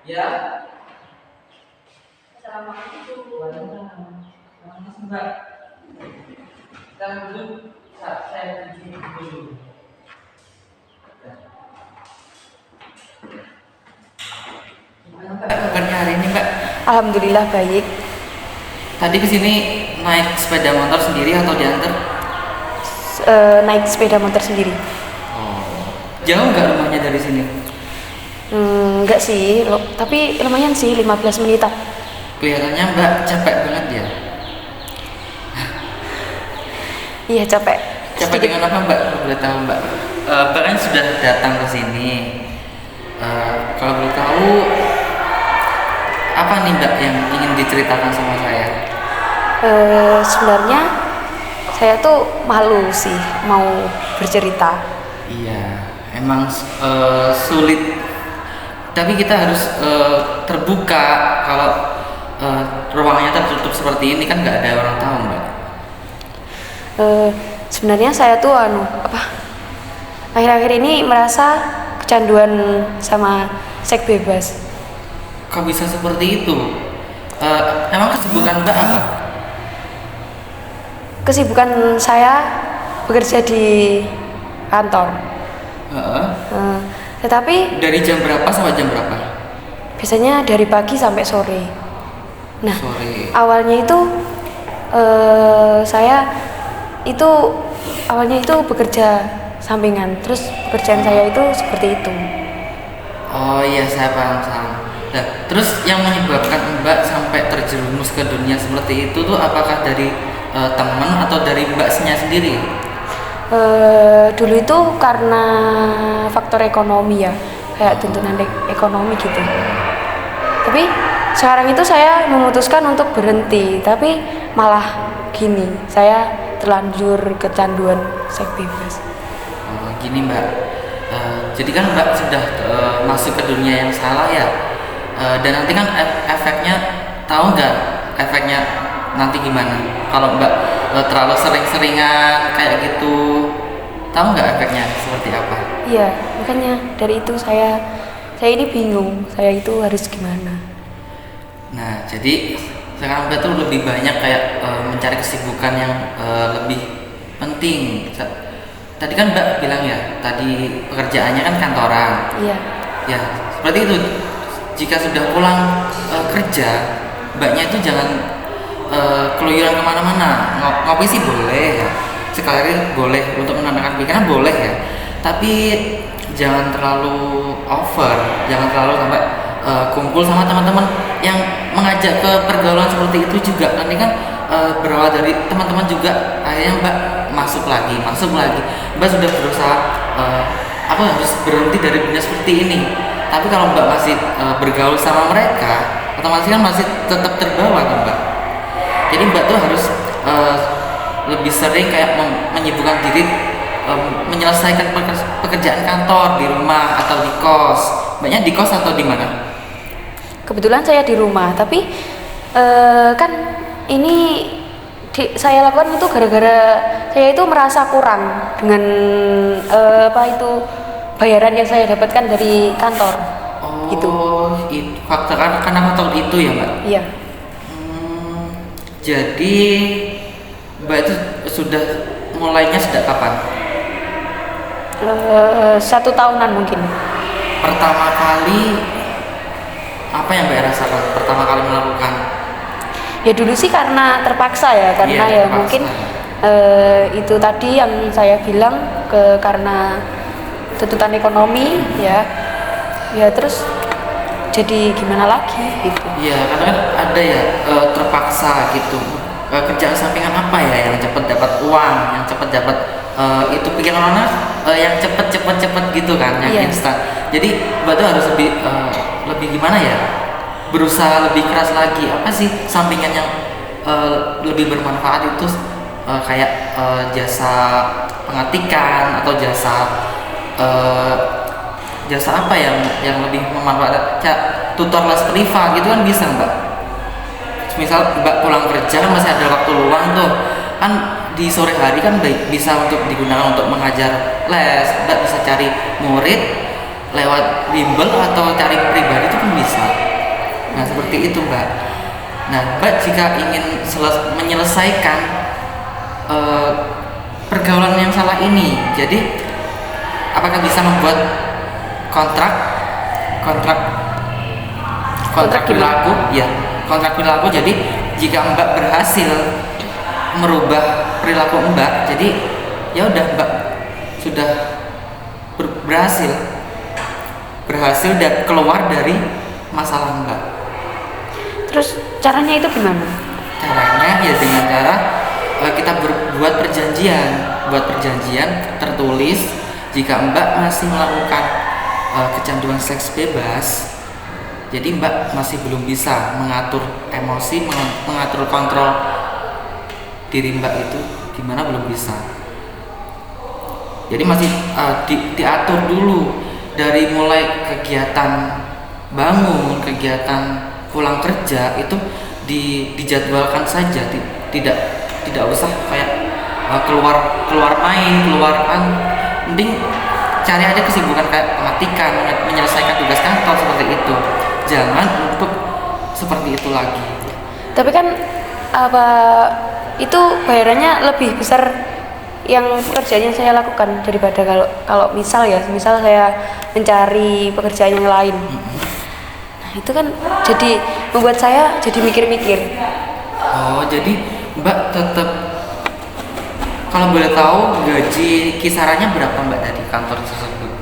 Ya, Assalamualaikum. waalaikumsalam. Mas Mbak, sekarang dulu saya bikin dulu. Gimana Mbak kabarnya hari ini Mbak? Alhamdulillah baik. Tadi kesini naik sepeda motor sendiri atau diantar? Naik sepeda motor sendiri. Oh. Jauh nggak rumahnya dari sini? Enggak sih, tapi lumayan sih 15 menitan. Kelihatannya Mbak capek banget ya. Iya capek. Capek dengan apa Mbak? Kalau boleh tahu Mbak? Mbak kan sudah datang ke sini. Kalau boleh tahu apa nih Mbak yang ingin diceritakan sama saya? Sebenarnya saya tuh malu sih mau bercerita. Iya, emang sulit. Tapi kita harus terbuka. Kalau ruangnya tertutup seperti ini kan nggak ada orang tahu Mbak. Sebenarnya saya tuh akhir-akhir ini merasa kecanduan sama seks bebas. Kok bisa seperti itu? Emang kesibukan Mbak apa? Kesibukan saya bekerja di kantor. Heeh. Tetapi Dari jam berapa sampai jam berapa? biasanya dari pagi sampai sore. Nah, Sore. awalnya itu saya itu awalnya itu bekerja sampingan, terus pekerjaan saya itu seperti itu. Oh iya, saya paham. Nah, terus yang menyebabkan Mbak sampai terjerumus ke dunia seperti itu tuh apakah dari teman atau dari Mbaknya sendiri? Dulu itu karena faktor ekonomi ya, kayak tuntunan ekonomi gitu. Tapi sekarang itu saya memutuskan untuk berhenti, tapi malah gini, saya terlanjur kecanduan seks bebas. Oh, gini Mbak, jadi kan Mbak sudah masuk ke dunia yang salah ya, dan nanti kan efeknya, tahu nggak efeknya nanti gimana? Kalau Mbak terlalu sering-seringan kayak gitu, tahu nggak efeknya seperti apa? Iya, makanya dari itu saya ini bingung, saya itu harus gimana. Nah, jadi sekarang Mbak tuh lebih banyak kayak mencari kesibukan yang lebih penting. Tadi kan Mbak bilang ya, tadi pekerjaannya kan kantoran. Iya. Ya, seperti itu. Jika sudah pulang kerja, Mbaknya itu jangan keluyuran kemana-mana. Ngopi sih boleh ya, sekali boleh untuk menenangkan pikiran boleh ya. Tapi jangan terlalu over, jangan terlalu sampai kumpul sama teman-teman yang mengajak ke pergaulan seperti itu juga. Nanti kan berawal dari teman-teman juga, akhirnya Mbak masuk lagi. Mbak sudah berusaha, aku harus berhenti dari dunia seperti ini. Tapi kalau Mbak masih bergaul sama mereka, otomatis kan masih tetap terbawa kan Mbak. Jadi Mbak tuh harus lebih sering kayak menyibukkan diri, menyelesaikan pekerjaan kantor di rumah atau di kos. Mbaknya di kos atau di mana? Kebetulan saya di rumah, tapi kan ini saya lakukan itu gara-gara saya itu merasa kurang dengan bayaran yang saya dapatkan dari kantor. Oh, Gitu. Faktor karena faktor itu ya Mbak. Iya. Jadi Mbak itu sudah mulainya sejak kapan? 1 tahunan mungkin. Pertama kali apa yang Mbak rasakan pertama kali melakukan? Ya dulu sih karena terpaksa ya, karena Iya, ya terpaksa. mungkin itu tadi yang saya bilang karena tuntutan ekonomi ya terus jadi gimana lagi gitu. Iya, karena kan ada ya terpaksa gitu. Kerjaan sampingan apa ya yang cepat dapat uang, yang cepat dapat itu pikiran orang yang cepat gitu kan, yang Iya. instan. Jadi Mbak tuh harus lebih gimana ya? Berusaha lebih keras lagi. Apa sih sampingan yang lebih bermanfaat itu kayak jasa pengetikan atau jasa apa yang lebih bermanfaat? Tutor les privat gitu kan bisa Mbak. Misal Mbak pulang kerja kan masih ada waktu luang tuh kan, di sore hari kan bisa untuk digunakan untuk mengajar les. Mbak bisa cari murid lewat bimbel atau cari pribadi itu pun bisa. Nah seperti itu Mbak. Nah Mbak jika ingin menyelesaikan pergaulan yang salah ini, jadi apakah bisa membuat kontrak perilaku? Ya, kontrak perilaku. Jadi jika Mbak berhasil merubah perilaku Mbak, jadi ya udah Mbak sudah berhasil dan keluar dari masalah Mbak. Terus caranya itu gimana? Caranya ya dengan cara kita buat perjanjian tertulis. Jika Mbak masih melakukan kecanduan seks bebas, jadi Mbak masih belum bisa mengatur emosi, mengatur kontrol diri Mbak itu gimana, belum bisa. Jadi masih diatur dulu dari mulai kegiatan bangun, kegiatan pulang kerja itu dijadwalkan saja, tidak usah kayak keluar main, mending cari aja kesibukan kayak mematikan, menyelesaikan tugas kantor seperti itu. Jangan untuk seperti itu lagi. Tapi kan apa itu bayarannya lebih besar yang pekerjaan yang saya lakukan daripada kalau misal saya mencari pekerjaan yang lain. Nah, itu kan jadi membuat saya jadi mikir-mikir. Oh, jadi Mbak tetap, kalau boleh tahu gaji kisarannya berapa Mbak dari kantor tersebut?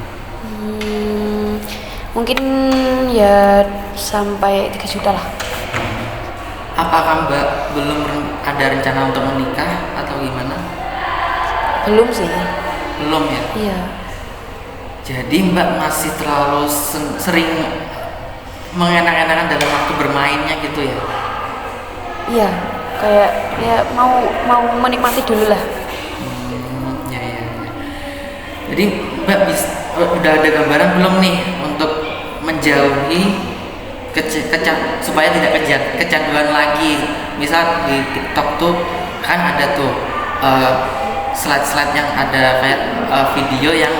Mungkin ya sampai 3 juta lah. Apakah Mbak belum ada rencana untuk menikah atau gimana? Belum sih. Belum ya? Iya. Jadi Mbak masih terlalu sering mengenak-enakan dalam waktu bermainnya gitu ya? Iya, kayak ya mau menikmati dulu lah. Ya. Jadi Mbak udah ada gambaran belum nih untuk menjauhi supaya tidak kecanduan lagi? Misal di TikTok tuh kan ada tuh slide-slide yang ada kayak video yang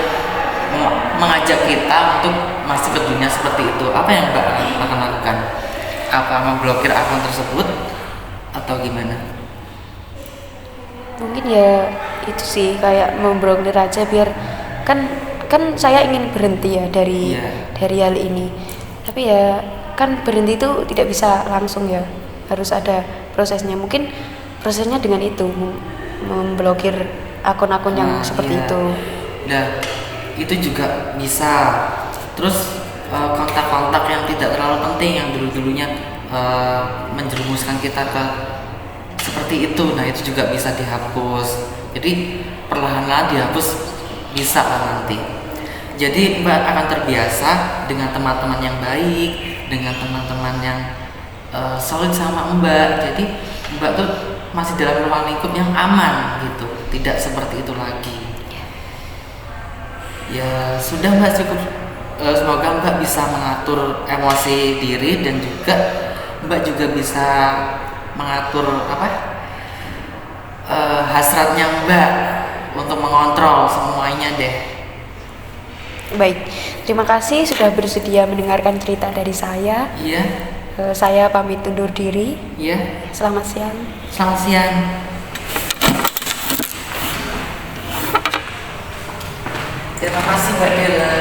mengajak kita untuk masuk ke dunia seperti itu. Apa yang Mbak akan lakukan? Apa memblokir akun tersebut atau gimana? Mungkin ya itu sih, kayak memblokir aja biar kan saya ingin berhenti ya dari hal ini. Tapi ya kan berhenti itu tidak bisa langsung ya, harus ada prosesnya. Mungkin prosesnya dengan itu memblokir akun-akun yang seperti itu. Nah, itu juga bisa. Terus kontak-kontak yang tidak terlalu penting yang dulunya menjerumuskan kita ke seperti itu, nah itu juga bisa dihapus. Jadi perlahan-lahan dihapus bisa lah nanti. Jadi Mbak akan terbiasa dengan teman-teman yang baik, dengan teman-teman yang solid sama Mbak. Jadi Mbak tuh masih dalam ruang lingkup yang aman gitu, tidak seperti itu lagi. Ya sudah Mbak, cukup. Semoga Mbak bisa mengatur emosi diri dan juga Mbak juga bisa mengatur hasratnya Mbak untuk mengontrol semuanya deh. Baik, terima kasih sudah bersedia mendengarkan cerita dari saya. Iya. Saya pamit undur diri. Iya. Selamat siang. Selamat siang. Terima kasih Mbak Dela.